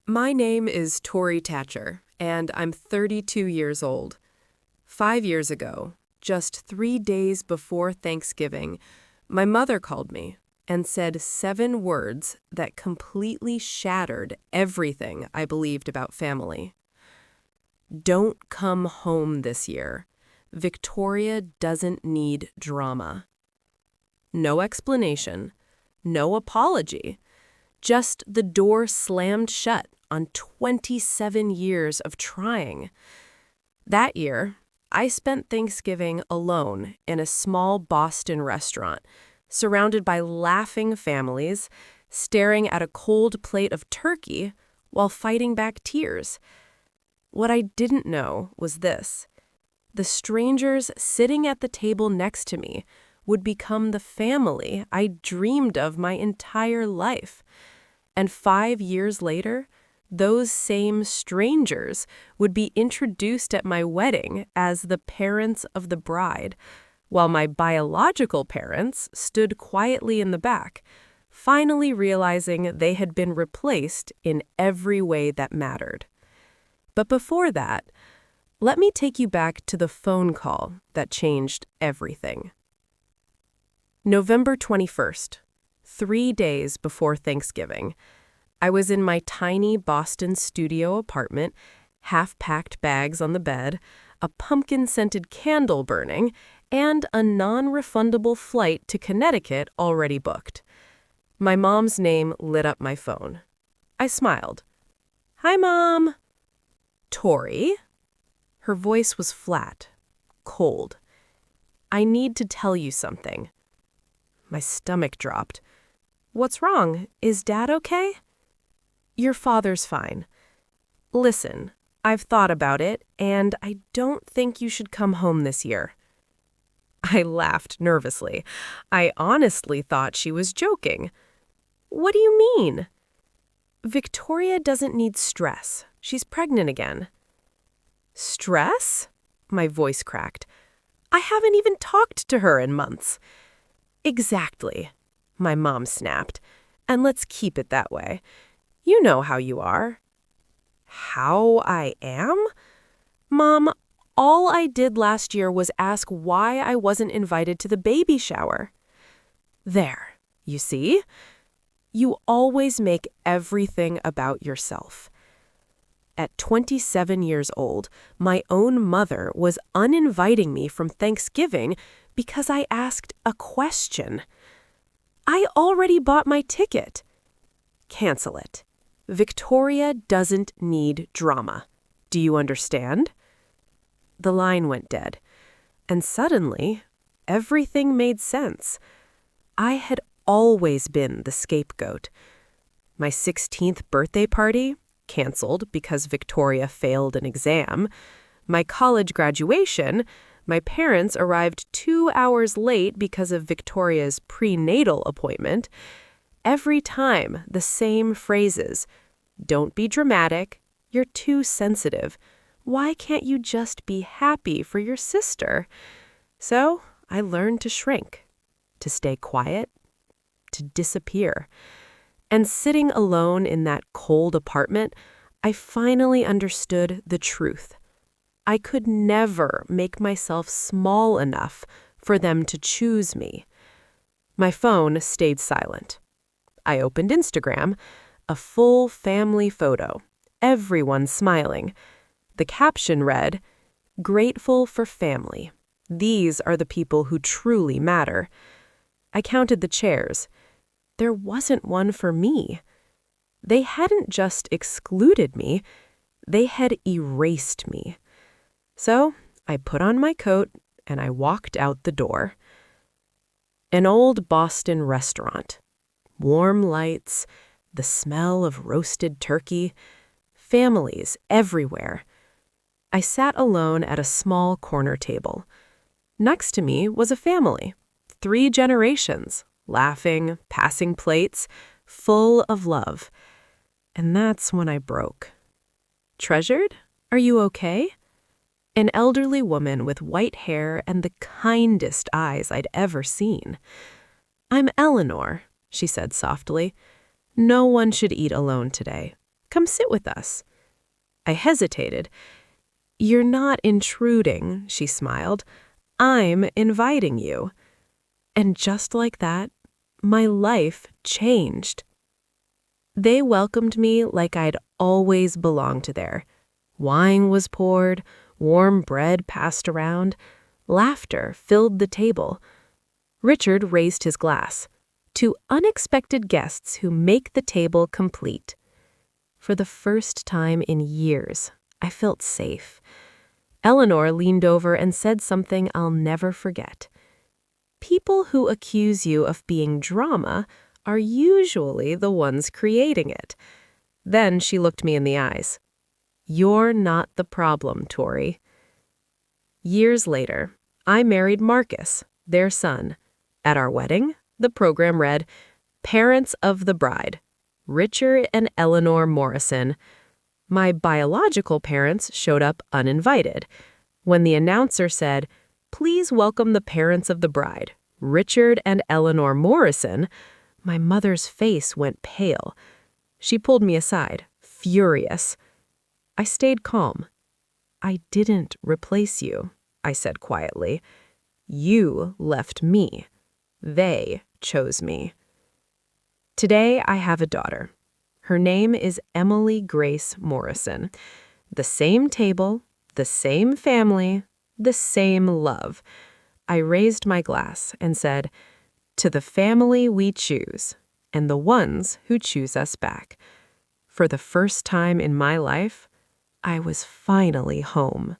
My name is Tori Thatcher, and I'm 32 years old. 5 years ago, just 3 days before Thanksgiving, my mother called me and said 7 words that completely shattered everything I believed about family. Don't come home this year. Victoria doesn't need drama. No explanation, no apology, just the door slammed shut on 27 years of trying. That year, I spent Thanksgiving alone in a small Boston restaurant, surrounded by laughing families, staring at a cold plate of turkey while fighting back tears. What I didn't know was this: the strangers sitting at the table next to me would become the family I dreamed of my entire life. And 5 years later, those same strangers would be introduced at my wedding as the parents of the bride, while my biological parents stood quietly in the back, finally realizing they had been replaced in every way that mattered. But before that, let me take you back to the phone call that changed everything. November 21st, 3 days before Thanksgiving, I was in my tiny Boston studio apartment, half-packed bags on the bed, a pumpkin-scented candle burning, and a non-refundable flight to Connecticut already booked. My mom's name lit up my phone. I smiled. "Hi, Mom." "Tori?" Her voice was flat, cold. "I need to tell you something." My stomach dropped. "What's wrong? Is Dad okay?" "Your father's fine. Listen, I've thought about it, and I don't think you should come home this year." I laughed nervously. I honestly thought she was joking. "What do you mean?" "Victoria doesn't need stress. She's pregnant again." "Stress?" My voice cracked. "I haven't even talked to her in months." "Exactly," my mom snapped. "And let's keep it that way. You know how you are." "How I am?" "Mom, all I did last year was ask why I wasn't invited to the baby shower." "There, you see? You always make everything about yourself." At 27 years old, my own mother was uninviting me from Thanksgiving because I asked a question. I already bought my ticket. "Cancel it. Victoria doesn't need drama. Do you understand?" The line went dead, and suddenly, everything made sense. I had always been the scapegoat. My 16th birthday party, canceled because Victoria failed an exam. My college graduation, my parents arrived 2 hours late because of Victoria's prenatal appointment. Every time, the same phrases. "Don't be dramatic. You're too sensitive. Why can't you just be happy for your sister?" So I learned to shrink, to stay quiet, to disappear. And sitting alone in that cold apartment, I finally understood the truth. I could never make myself small enough for them to choose me. My phone stayed silent. I opened Instagram, a full family photo, everyone smiling. The caption read, "Grateful for family. These are the people who truly matter." I counted the chairs. There wasn't one for me. They hadn't just excluded me, they had erased me. So I put on my coat and I walked out the door. An old Boston restaurant. Warm lights, the smell of roasted turkey, families everywhere. I sat alone at a small corner table. Next to me was a family, 3 generations, laughing, passing plates, full of love. And that's when I broke. "Treasured, are you okay?" An elderly woman with white hair and the kindest eyes I'd ever seen. "I'm Eleanor," she said softly. "No one should eat alone today. Come sit with us." I hesitated. "You're not intruding," she smiled. "I'm inviting you." And just like that, my life changed. They welcomed me like I'd always belonged there. Wine was poured, warm bread passed around, laughter filled the table. Richard raised his glass. To unexpected guests who make the table complete. For the first time in years, I felt safe. Eleanor leaned over and said something I'll never forget. People who accuse you of being drama are usually the ones creating it. Then she looked me in the eyes. "You're not the problem, Tori." Years later, I married Marcus, their son. At our wedding, the program read, "Parents of the bride, Richard and Eleanor Morrison." My biological parents showed up uninvited. When the announcer said, "Please welcome the parents of the bride, Richard and Eleanor Morrison," my mother's face went pale. She pulled me aside, furious. I stayed calm. "I didn't replace you," I said quietly. "You left me. They chose me." Today, I have a daughter. Her name is Emily Grace Morrison. The same table, the same family, the same love. I raised my glass and said, "To the family we choose, and the ones who choose us back." For the first time in my life, I was finally home.